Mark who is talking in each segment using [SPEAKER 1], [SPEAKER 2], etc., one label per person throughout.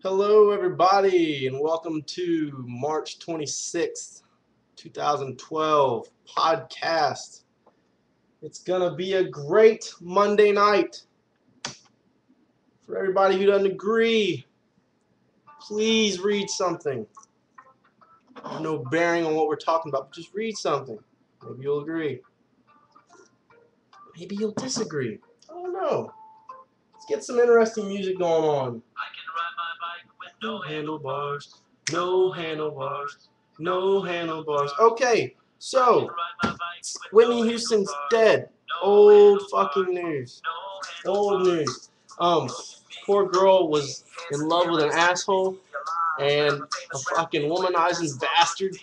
[SPEAKER 1] Hello, everybody, and welcome to March 26th, 2012 podcast. It's gonna be a great Monday night. For everybody who doesn't agree, please read something. No bearing on what we're talking about, but just read something. Maybe you'll agree. Maybe you'll disagree. I don't know. Let's get some interesting music going on. I can ride my bike with no handlebars, no handlebars, no handlebars. Okay, so Whitney Houston's dead. Old fucking news. Old news. Poor girl was in love with an asshole and a fucking womanizing bastard.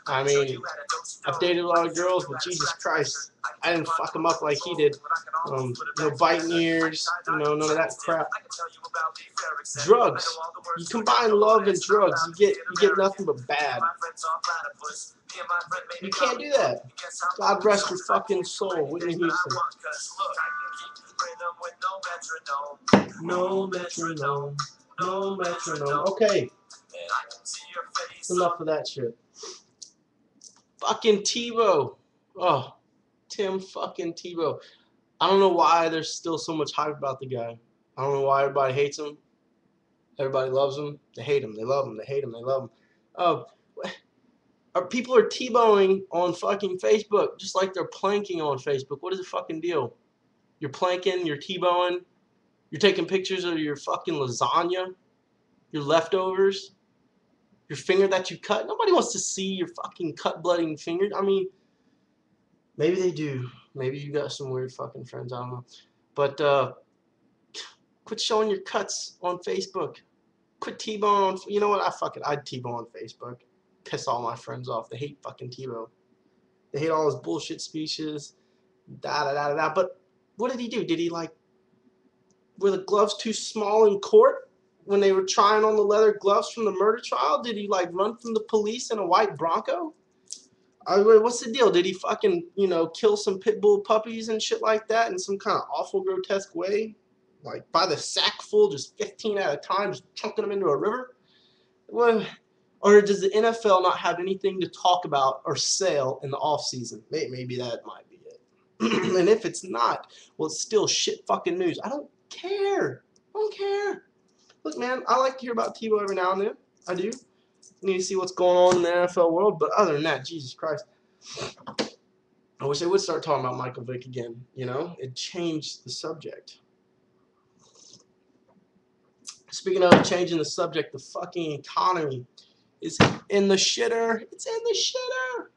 [SPEAKER 1] I mean, I've dated a lot of girls, but Jesus Christ, I didn't fuck him up like he did. No biting ears, none of that crap. Drugs. You combine love and drugs, you get nothing but bad. You can't do that. God rest her fucking soul, Whitney Houston. No metronome, no metronome. Okay, enough of that shit. Fucking Tebow. Oh, Tim fucking Tebow. I don't know why there's still so much hype about the guy. I don't know why everybody hates him. Everybody loves him. They hate him. They love him. They hate him. They love him. People are T-bowing on fucking Facebook just like they're planking on Facebook. What is the fucking deal? You're planking. You're T-bowing. You're taking pictures of your fucking lasagna, your leftovers, your finger that you cut. Nobody wants to see your fucking cut blooding finger. I mean, maybe they do. Maybe you got some weird fucking friends. I don't know. But quit showing your cuts on Facebook. Quit T-bone. You know what? Fuck it. I'd T-bone on Facebook. Piss all my friends off. They hate fucking T-bone. They hate all his bullshit speeches. Da da da da da. But what did he do? Did he were the gloves too small in court when they were trying on the leather gloves from the murder trial? Did he run from the police in a white Bronco? What's the deal? Did he fucking kill some pit bull puppies and shit like that in some kind of awful grotesque way? Like by the sack full, just 15 at a time, just chunking them into a river? Well, or does the NFL not have anything to talk about or sell in the off season? Maybe that might be it. And if it's not, well, it's still shit fucking news. I don't care. I don't care. Look, man, I like to hear about Tebow every now and then. I do. Need to see what's going on in the NFL world, but other than that, Jesus Christ. I wish they would start talking about Michael Vick again. It changed the subject. Speaking of changing the subject, the fucking economy is in the shitter. It's in the shitter.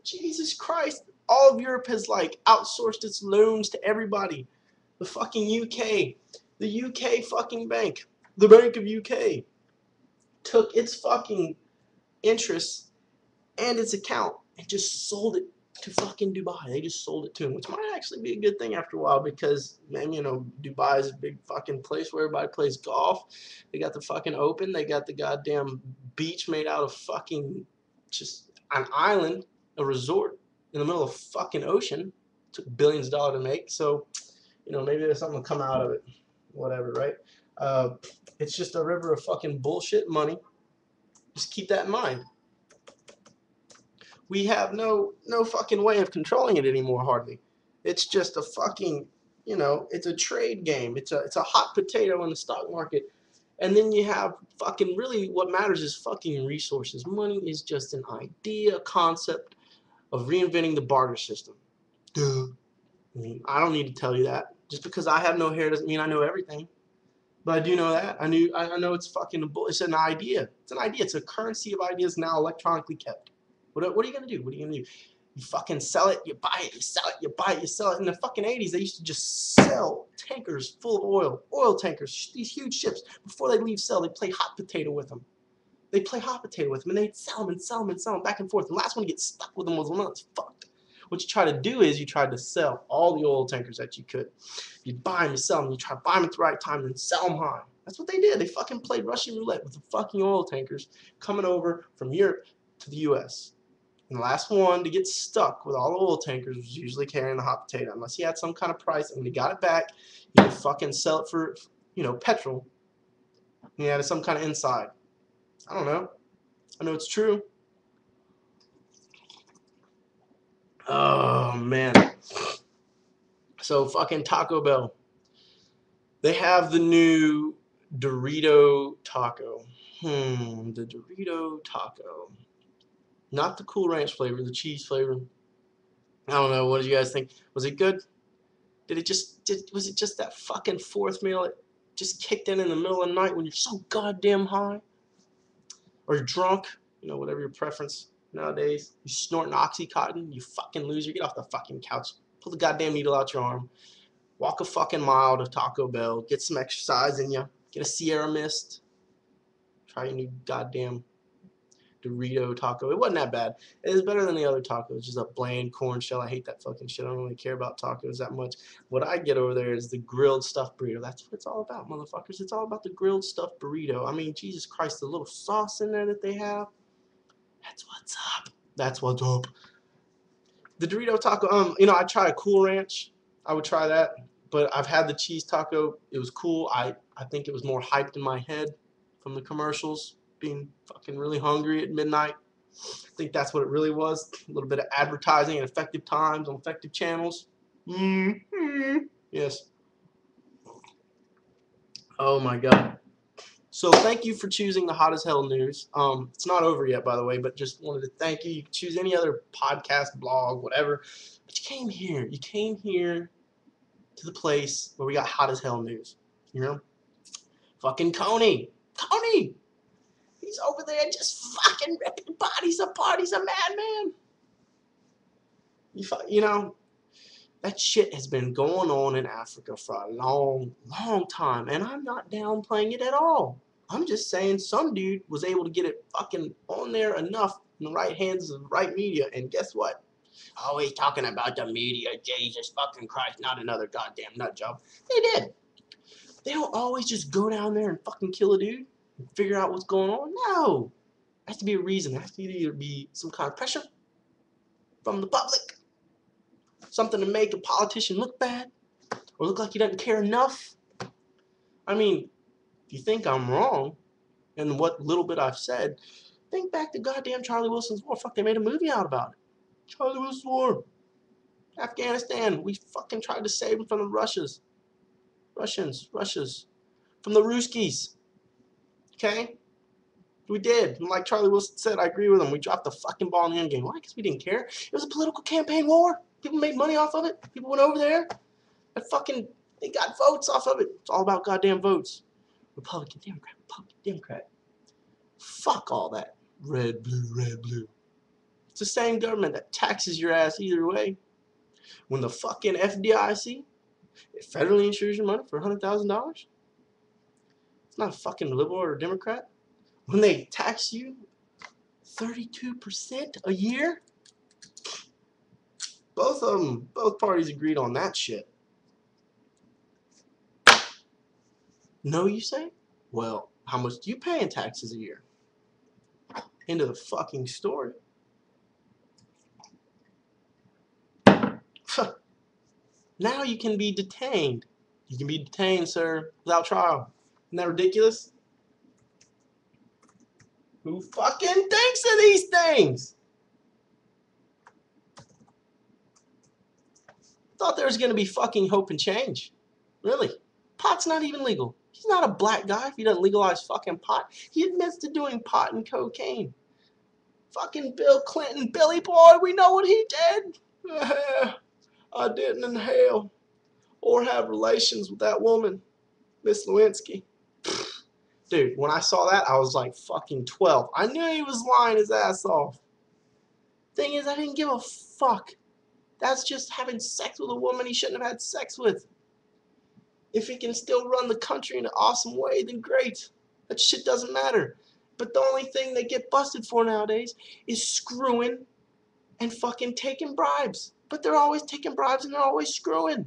[SPEAKER 1] Jesus Christ. All of Europe has outsourced its loans to everybody. The fucking UK. The UK fucking bank. The Bank of UK took its fucking interest and its account and just sold it to fucking Dubai. They just sold it to them, which might actually be a good thing after a while because, man, Dubai is a big fucking place where everybody plays golf. They got the fucking open. They got the goddamn beach made out of fucking just an island, a resort in the middle of fucking ocean. It took billions of dollars to make. So, maybe there's something to come out of it. Whatever, right? It's just a river of fucking bullshit money. Just keep that in mind. We have no fucking way of controlling it anymore, hardly. It's just a fucking, it's a trade game. It's a hot potato in the stock market. And then you have fucking, really what matters is fucking resources. Money is just an idea, a concept of reinventing the barter system. Duh. I don't need to tell you that. Just because I have no hair doesn't mean I know everything. But I do know that. I know it's fucking it's an idea. It's an idea. It's a currency of ideas now electronically kept. What are you gonna do? What are you gonna do? You fucking sell it, you buy it, you sell it, you buy it, you sell it. In the fucking 80s, they used to just sell tankers full of oil tankers, these huge ships. Before they leave sell, they play hot potato with them. They play hot potato with them, and they'd sell them and sell them and sell them back and forth. The last one to get stuck with them was the one that's fucked. What you try to do is you try to sell all the oil tankers that you could. You buy them, you sell them, you try to buy them at the right time, and then sell them high. That's what they did. They fucking played Russian roulette with the fucking oil tankers coming over from Europe to the U.S. And the last one to get stuck with all the oil tankers was usually carrying the hot potato. Unless he had some kind of price, and when he got it back, he could fucking sell it for, petrol. Yeah, there's some kind of inside. I don't know. I know it's true. Oh, man. So fucking Taco Bell. They have the new Dorito taco. The Dorito taco. Not the Cool Ranch flavor, the cheese flavor. I don't know. What did you guys think? Was it good? Was it just that fucking fourth meal that just kicked in the middle of the night when you're so goddamn high? Or you're drunk? You know, whatever your preference nowadays. You snorting Oxycontin, you fucking loser. Get off the fucking couch. Pull the goddamn needle out your arm. Walk a fucking mile to Taco Bell. Get some exercise in you. Get a Sierra Mist. Try your new goddamn Dorito taco. It wasn't that bad. It was better than the other tacos. Just a bland corn shell. I hate that fucking shit. I don't really care about tacos that much. What I get over there is the grilled stuffed burrito. That's what it's all about, motherfuckers. It's all about the grilled stuffed burrito. I mean, Jesus Christ, the little sauce in there that they have. That's what's up. That's what's up. The Dorito taco, you know, I tried a Cool Ranch. I would try that. But I've had the cheese taco. It was cool. I think it was more hyped in my head from the commercials. Being fucking really hungry at midnight. I think that's what it really was. A little bit of advertising and effective times on effective channels. Yes. Oh my God. So thank you for choosing the Hot as Hell News. It's not over yet, by the way, but just wanted to thank you. You can choose any other podcast, blog, whatever. But you came here. You came here to the place where we got Hot as Hell News. You know? Fucking Coney. Coney! He's over there just fucking ripping bodies apart. He's a madman. You know, that shit has been going on in Africa for a long, long time, and I'm not downplaying it at all. I'm just saying some dude was able to get it fucking on there enough in the right hands of the right media, and guess what? Oh, he's talking about the media. Jesus fucking Christ, not another goddamn nut job. They did. They don't always just go down there and fucking kill a dude and figure out what's going on. No. There has to be a reason. There has to either be some kind of pressure from the public, something to make a politician look bad, or look like he doesn't care enough. I mean, if you think I'm wrong in what little bit I've said, think back to goddamn Charlie Wilson's War. Fuck, they made a movie out about it. Charlie Wilson's War. Afghanistan. We fucking tried to save them from the Russians. From the Ruskies. Okay? We did. And like Charlie Wilson said, I agree with him. We dropped the fucking ball in the end game. Why? Because we didn't care. It was a political campaign war. People made money off of it. People went over there. They got votes off of it. It's all about goddamn votes. Republican, Democrat. Fuck all that. Red, blue. It's the same government that taxes your ass either way. When the fucking FDIC, it federally insures your money for $100,000, it's not a fucking liberal or a Democrat. When they tax you 32% a year, both parties agreed on that shit. No, you say? Well, how much do you pay in taxes a year? End of the fucking story. Now you can be detained. You can be detained, sir, without trial. Isn't that ridiculous? Who fucking thinks of these things? Thought there was going to be fucking hope and change. Really. Pot's not even legal. He's not a black guy if he doesn't legalize fucking pot. He admits to doing pot and cocaine. Fucking Bill Clinton, Billy boy, we know what he did. I didn't inhale or have relations with that woman, Miss Lewinsky. Dude, when I saw that, I was like fucking 12. I knew he was lying his ass off. Thing is, I didn't give a fuck. That's just having sex with a woman he shouldn't have had sex with. If he can still run the country in an awesome way, then great. That shit doesn't matter. But the only thing they get busted for nowadays is screwing and fucking taking bribes. But they're always taking bribes and they're always screwing.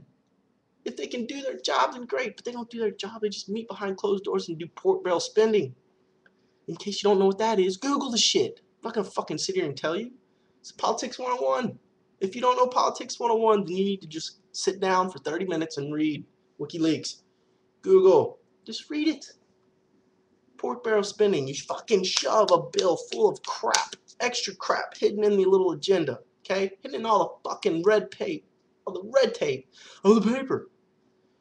[SPEAKER 1] If they can do their job, then great. But they don't do their job. They just meet behind closed doors and do pork barrel spending. In case you don't know what that is, Google the shit. I'm not going to fucking sit here and tell you. It's Politics 101. If you don't know Politics 101, then you need to just sit down for 30 minutes and read WikiLeaks. Google. Just read it. Pork barrel spending. You fucking shove a bill full of crap, extra crap, hidden in the little agenda, okay? Hidden in all the fucking red tape, all the red tape of the paper.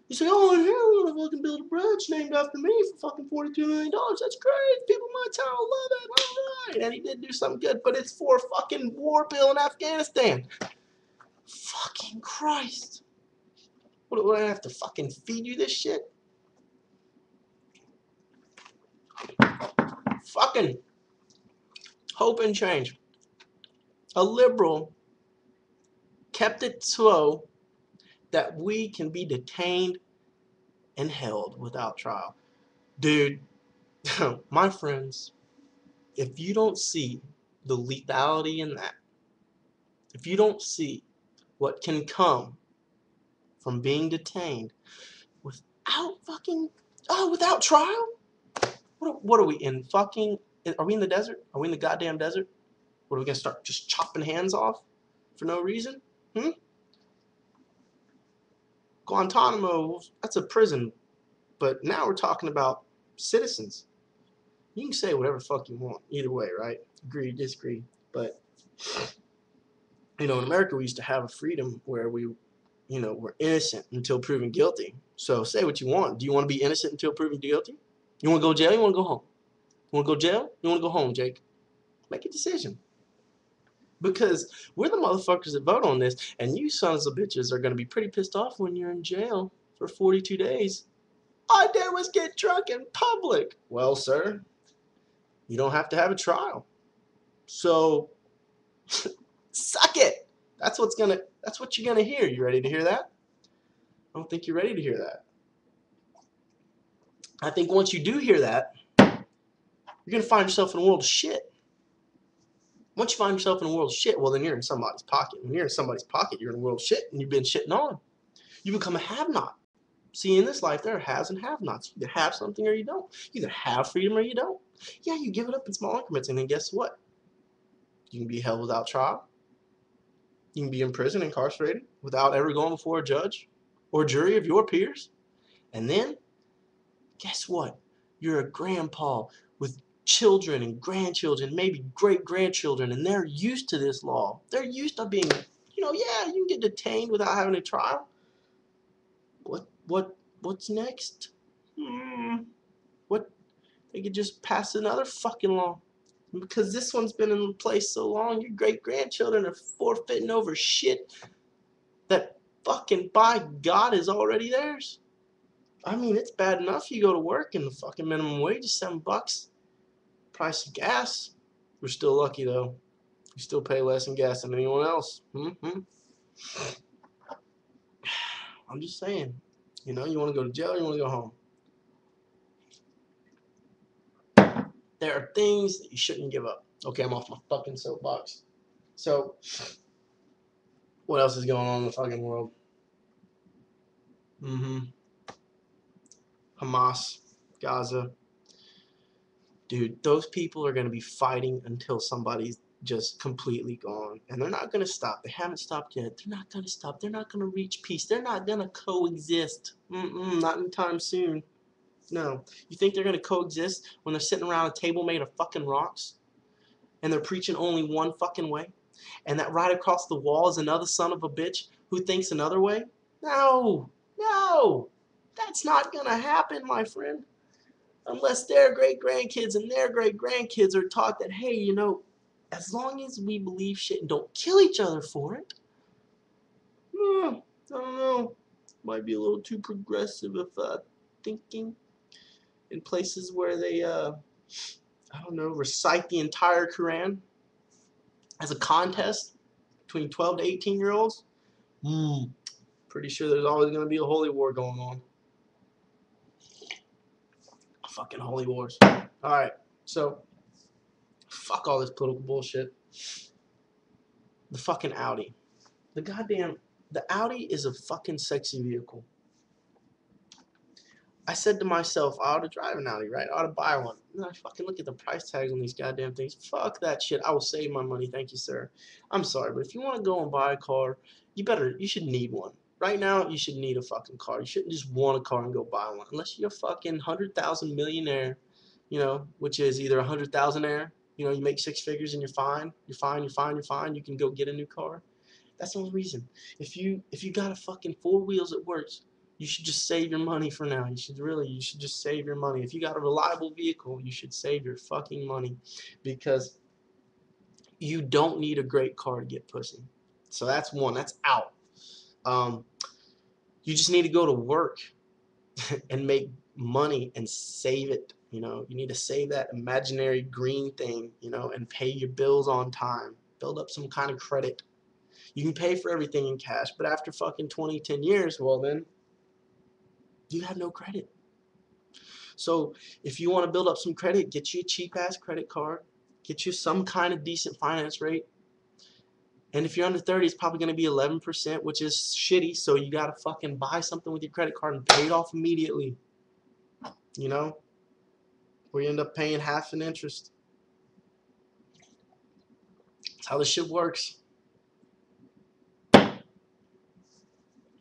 [SPEAKER 1] You say, oh, here we're gonna fucking build a bridge named after me for fucking $42 million. That's great. People in my town will love it. All right. And he did do something good, but it's for a fucking war bill in Afghanistan. Fucking Christ. What do I have to fucking feed you this shit? Fucking hope and change. A liberal kept it so that we can be detained and held without trial. Dude, my friends, if you don't see the lethality in that, if you don't see what can come from being detained without fucking, without trial? What are we in fucking, are we in the desert? Are we in the goddamn desert? What, are we going to start just chopping hands off for no reason? Guantanamo, that's a prison, but now we're talking about citizens. You can say whatever the fuck you want, either way, right? Agree, disagree, but, you know, in America we used to have a freedom where we, you know, we're innocent until proven guilty. So say what you want. Do you want to be innocent until proven guilty? You want to go jail? You want to go home? You want to go jail? You want to go home, Jake? Make a decision. Because we're the motherfuckers that vote on this, and you sons of bitches are going to be pretty pissed off when you're in jail for 42 days. All I did was get drunk in public. Well, sir, you don't have to have a trial. So, suck it. That's what you're going to hear. You ready to hear that? I don't think you're ready to hear that. I think once you do hear that, you're going to find yourself in a world of shit. Once you find yourself in a world of shit, well, then you're in somebody's pocket. When you're in somebody's pocket, you're in a world of shit, and you've been shitting on. You become a have-not. See, in this life, there are haves and have-nots. You either have something or you don't. You either have freedom or you don't. Yeah, you give it up in small increments, and then guess what? You can be held without trial. You can be in prison, incarcerated, without ever going before a judge or jury of your peers. And then, guess what? You're a grandpa with children and grandchildren, maybe great-grandchildren, and they're used to this law. They're used to being, you know, yeah, you can get detained without having a trial. What's next? What? They could just pass another fucking law. Because this one's been in place so long, your great-grandchildren are forfeiting over shit that fucking, by God, is already theirs. I mean, it's bad enough you go to work and the fucking minimum wage is $7. Price of gas. We're still lucky, though. We still pay less in gas than anyone else. I'm just saying. You know, you want to go to jail or you want to go home? There are things that you shouldn't give up. Okay, I'm off my fucking soapbox. So, what else is going on in the fucking world? Hamas, Gaza. Dude, those people are going to be fighting until somebody's just completely gone. And they're not going to stop. They haven't stopped yet. They're not going to stop. They're not going to reach peace. They're not going to coexist. Not anytime soon. No. You think they're going to coexist when they're sitting around a table made of fucking rocks? And they're preaching only one fucking way? And that right across the wall is another son of a bitch who thinks another way? No. No. That's not going to happen, my friend. Unless their great-grandkids and their great-grandkids are taught that, hey, you know, as long as we believe shit and don't kill each other for it, I don't know, might be a little too progressive of thinking in places where they, I don't know, recite the entire Quran as a contest between 12 to 18-year-olds. Pretty sure there's always going to be a holy war going on. Fucking holy wars. Alright, so fuck all this political bullshit. The fucking Audi. The Audi is a fucking sexy vehicle. I said to myself, I ought to drive an Audi, right? I ought to buy one. And I fucking look at the price tags on these goddamn things. Fuck that shit. I will save my money. Thank you, sir. I'm sorry, but if you want to go and buy a car, you should need one. Right now, you should need a fucking car. You shouldn't just want a car and go buy one. Unless you're a fucking 100,000 millionaire you know, which is either 100,000 you know, you make 6 figures and you're fine, you're fine, you're fine, you're fine, you can go get a new car. That's the only reason. If you got a fucking 4 wheels that works, you should just save your money for now. You should just save your money. If you got a reliable vehicle, you should save your fucking money, because you don't need a great car to get pussy. So that's one. That's out. Um, you just need to go to work and make money and save it. You know, you need to save that imaginary green thing, you know, and pay your bills on time. Build up some kind of credit. You can pay for everything in cash, but after fucking 10 years, well then, you have no credit. So if you want to build up some credit, get you a cheap ass credit card, get you some kind of decent finance rate. And if you're under 30, it's probably going to be 11%, which is shitty. So you got to fucking buy something with your credit card and pay it off immediately. You know? Where you end up paying half in interest. That's how this shit works.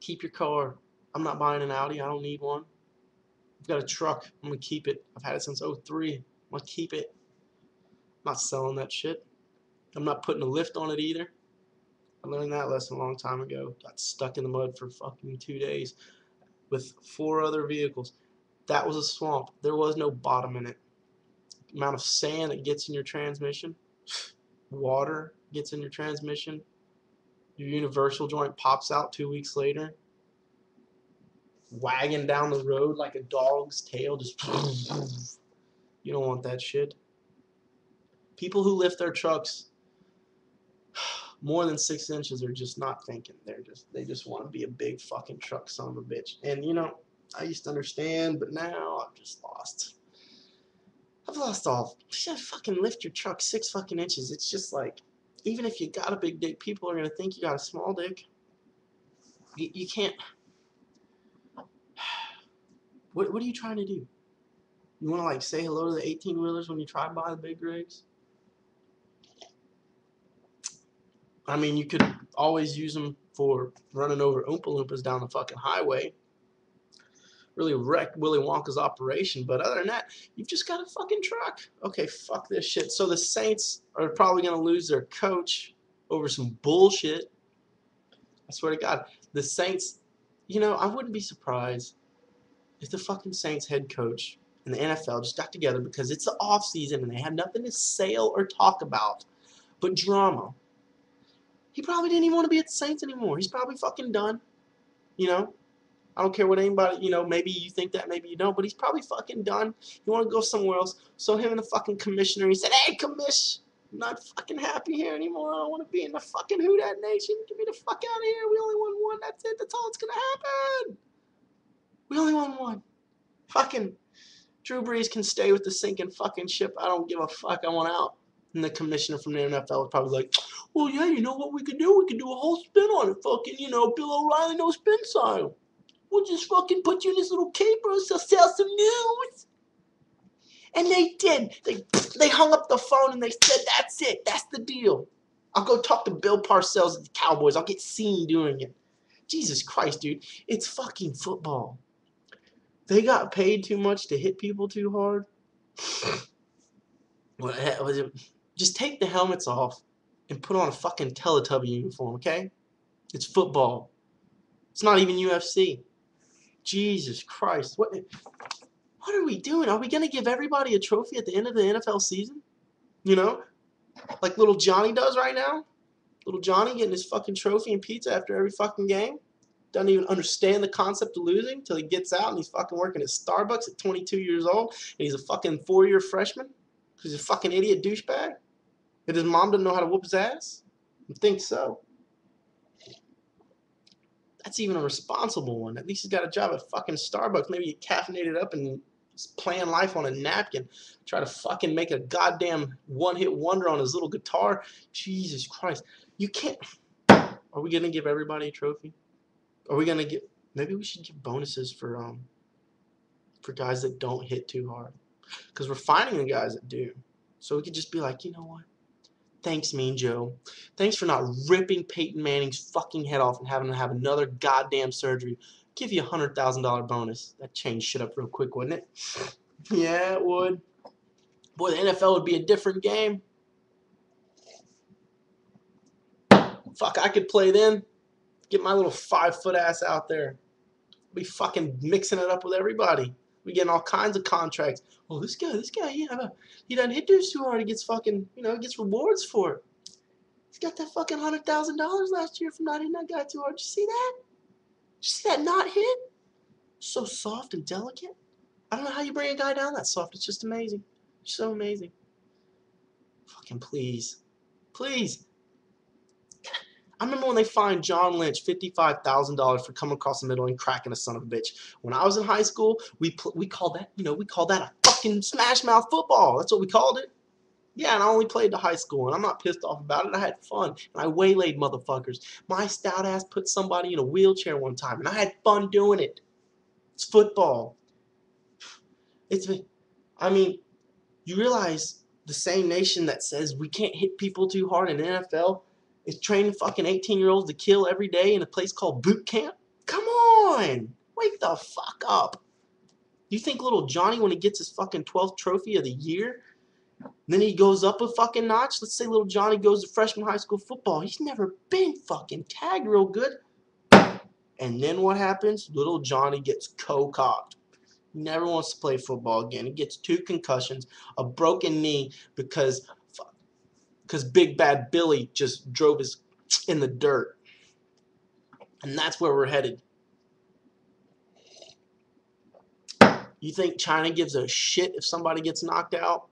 [SPEAKER 1] Keep your car. I'm not buying an Audi. I don't need one. I've got a truck. I'm going to keep it. I've had it since 03. I'm going to keep it. I'm not selling that shit. I'm not putting a lift on it either. I learned that lesson a long time ago. Got stuck in the mud for fucking 2 days with 4 other vehicles. That was a swamp. There was no bottom in it. The amount of sand that gets in your transmission, water gets in your transmission, your universal joint pops out 2 weeks later, wagging down the road like a dog's tail, just you don't want that shit. People who lift their trucks more than 6 inches are just not thinking. They just want to be a big fucking truck son of a bitch. And you know, I used to understand, but now I'm just lost. I've lost all. Just fucking lift your truck 6 fucking inches. It's just like, even if you got a big dick, people are gonna think you got a small dick. You can't. What are you trying to do? You want to like say hello to the 18-wheelers when you try by the big rigs? I mean, you could always use them for running over Oompa Loompas down the fucking highway. Really wrecked Willy Wonka's operation, but other than that, you've just got a fucking truck. Okay, fuck this shit. So the Saints are probably going to lose their coach over some bullshit. I swear to God. The Saints, you know, I wouldn't be surprised if the fucking Saints head coach and the NFL just got together, because it's the off season and they have nothing to sell or talk about but drama. He probably didn't even want to be at the Saints anymore. He's probably fucking done. You know? I don't care what anybody, you know, maybe you think that, maybe you don't, but he's probably fucking done. You want to go somewhere else. So him and the fucking commissioner, he said, hey, commish, I'm not fucking happy here anymore. I don't want to be in the fucking Who Dat Nation. Get me the fuck out of here. We only won one. That's it. That's all that's going to happen. We only won one. Fucking Drew Brees can stay with the sinking fucking ship. I don't give a fuck. I want out. And the commissioner from the NFL was probably like, well, yeah, you know what we could do? We could do a whole spin on it. Fucking, you know, Bill O'Reilly, no spin style. We'll just fucking put you in this little caper and sell some news. And they did. They hung up the phone and they said, that's it. That's the deal. I'll go talk to Bill Parcells at the Cowboys. I'll get seen doing it. Jesus Christ, dude. It's fucking football. They got paid too much to hit people too hard. Just take the helmets off and put on a fucking Teletubby uniform, okay? It's football. It's not even UFC. Jesus Christ. What are we doing? Are we going to give everybody a trophy at the end of the NFL season? You know? Like little Johnny does right now? Little Johnny getting his fucking trophy and pizza after every fucking game? Doesn't even understand the concept of losing until he gets out and he's fucking working at Starbucks at 22 years old and he's a fucking 4-year freshman because he's a fucking idiot douchebag? And his mom doesn't know how to whoop his ass? I think so. That's even a responsible one. At least he's got a job at fucking Starbucks. Maybe he caffeinated up and is playing life on a napkin. Try to fucking make a goddamn one-hit wonder on his little guitar. Jesus Christ. You can't. Are we going to give everybody a trophy? Are we going to get. Maybe we should give bonuses for guys that don't hit too hard. Because we're finding the guys that do. So we could just be like, you know what? Thanks, Mean Joe. Thanks for not ripping Peyton Manning's fucking head off and having to have another goddamn surgery. Give you a $100,000 bonus. That changed shit up real quick, wouldn't it? Yeah, it would. Boy, the NFL would be a different game. Fuck, I could play then. Get my little 5-foot ass out there. Be fucking mixing it up with everybody. We getting all kinds of contracts. Oh, this guy, he doesn't hit dudes too hard. He gets fucking, he gets rewards for it. He's got that fucking $100,000 last year from not hitting that guy too hard. Did you see that? Did you see that not hit? So soft and delicate. I don't know how you bring a guy down that soft. It's just amazing. So amazing. Fucking please. Please. I remember when they fined John Lynch $55,000 for coming across the middle and cracking a son of a bitch. When I was in high school, we called that, we called that a fucking smash mouth football. That's what we called it. Yeah, and I only played to high school, and I'm not pissed off about it. I had fun, and I waylaid motherfuckers. My stout ass put somebody in a wheelchair one time, and I had fun doing it. It's football. I mean, you realize the same nation that says we can't hit people too hard in the NFL is training fucking 18-year-olds to kill every day in a place called boot camp? Come on! Wake the fuck up. You think little Johnny, when he gets his fucking 12th trophy of the year, then he goes up a fucking notch? Let's say little Johnny goes to freshman high school football. He's never been fucking tagged real good. And then what happens? Little Johnny gets co-cocked. He never wants to play football again. He gets 2 concussions, a broken knee because Big Bad Billy just drove his in the dirt. And that's where we're headed. You think China gives a shit if somebody gets knocked out?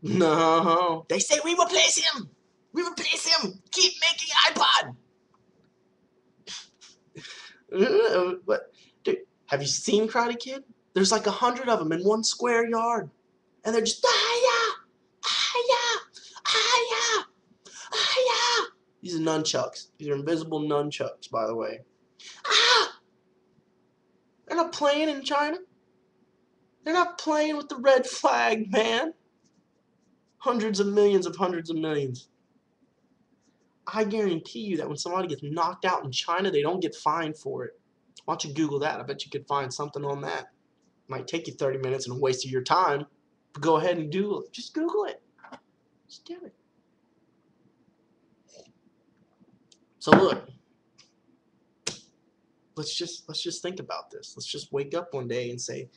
[SPEAKER 1] No. They say, we replace him. We replace him. Keep making iPod. But, dude, have you seen Karate Kid? There's like 100 of them in one square yard. And they're just, These are nunchucks. These are invisible nunchucks, by the way. They're not playing in China. They're not playing with the red flag, man. Hundreds of millions. I guarantee you that when somebody gets knocked out in China, they don't get fined for it. Why don't you Google that? I bet you could find something on that. Might take you 30 minutes and a waste of your time. But go ahead and Google it. Just Google it. Just do it. So look, let's just think about this. Let's just wake up one day and say,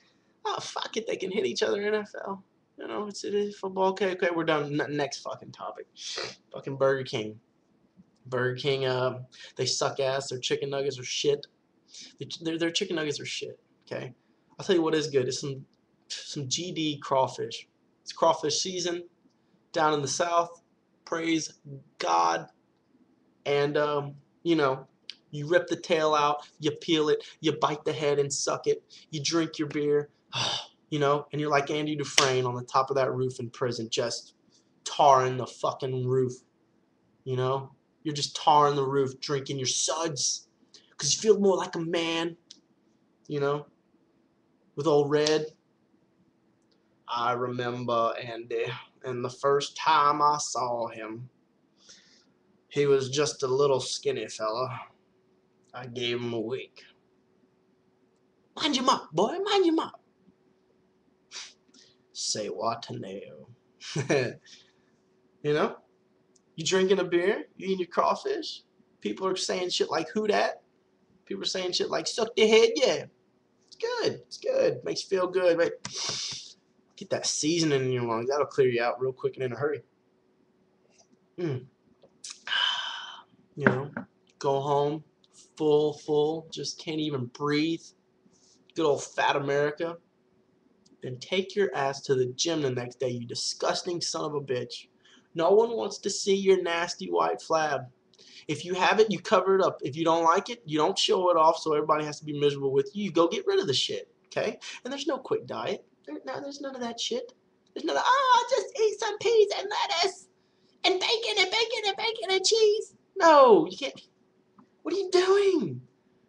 [SPEAKER 1] oh, fuck it, they can hit each other in NFL. It is football. Okay, we're done. Next fucking topic. Fucking Burger King. Burger King, they suck ass. Their chicken nuggets are shit. Their chicken nuggets are shit. Okay, I'll tell you what is good. It's some GD crawfish. It's crawfish season down in the south. Praise God. And you rip the tail out, you peel it, you bite the head and suck it, you drink your beer, and you're like Andy Dufresne on the top of that roof in prison, just tarring the fucking roof. You're just tarring the roof, drinking your suds, because you feel more like a man, with old Red. I remember Andy, and the first time I saw him, he was just a little skinny fella. I gave him a week. Mind your mouth, boy, mind your mouth. Say what now? You drinking a beer, you eating your crawfish. People are saying shit like, who dat? People are saying shit like, suck their head, yeah. It's good. Makes you feel good. Right? Get that seasoning in your lungs. That'll clear you out real quick and in a hurry. Go home, full, just can't even breathe. Good old fat America. Then take your ass to the gym the next day, you disgusting son of a bitch. No one wants to see your nasty white flab. If you have it, you cover it up. If you don't like it, you don't show it off so everybody has to be miserable with you. You go get rid of the shit, okay? And there's no quick diet. There's none of that shit. There's none of, I'll just eat some peas and lettuce and bacon and cheese. No, you can't. What are you doing?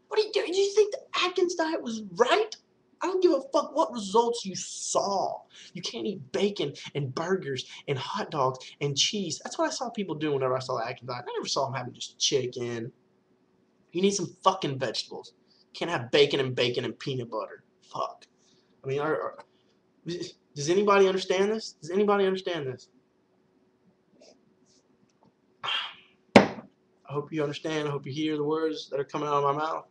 [SPEAKER 1] What are you doing? Do you think the Atkins diet was right? I don't give a fuck what results you saw. You can't eat bacon and burgers and hot dogs and cheese. That's what I saw people do whenever I saw the Atkins diet. I never saw them having just chicken. You need some fucking vegetables. You can't have bacon and peanut butter. Fuck. I mean, Does anybody understand this? Does anybody understand this? I hope you understand. I hope you hear the words that are coming out of my mouth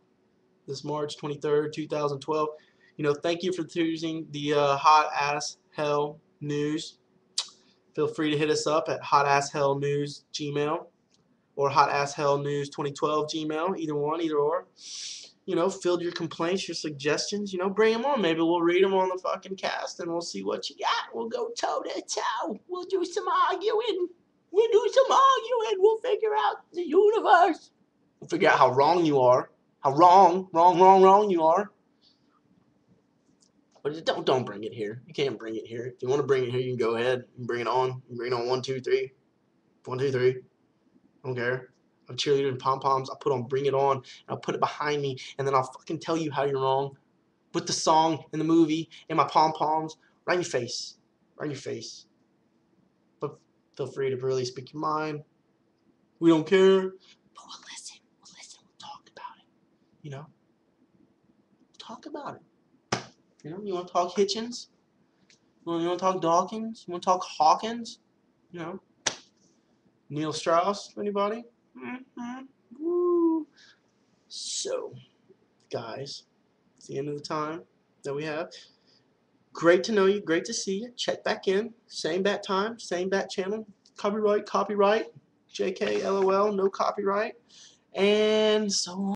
[SPEAKER 1] this March 23rd, 2012. You know, thank you for choosing the Hot Ass Hell News. Feel free to hit us up at hotasshellnews Gmail or hotasshellnews 2012 Gmail. Either one, either or. You know, field your complaints, your suggestions. You know, bring them on. Maybe we'll read them on the fucking cast and we'll see what you got. We'll go toe to toe. We'll do some arguing. We'll figure out the universe. We'll figure out how wrong you are. How wrong you are. But don't bring it here. You can't bring it here. If you want to bring it here, you can go ahead and bring it on. You can bring it on 1, 2, 3. 1, 2, 3. I don't care. I'm cheerleading and pom-poms. I'll put on Bring It On, and I'll put it behind me, and then I'll fucking tell you how you're wrong. With the song and the movie and my pom-poms right in your face. Right in your face. But feel free to really speak your mind. We don't care. But we'll listen. We'll talk about it. You know? We'll talk about it. You know? You want to talk Hitchens? You want to talk Dawkins? You want to talk Hawkins? You know? Neil Strauss? Anybody? Mm-hmm. Woo. So, guys, it's the end of the time that we have. Great to know you. Great to see you. Check back in. Same bat time. Same bat channel. Copyright. JK, LOL. No copyright. And so on.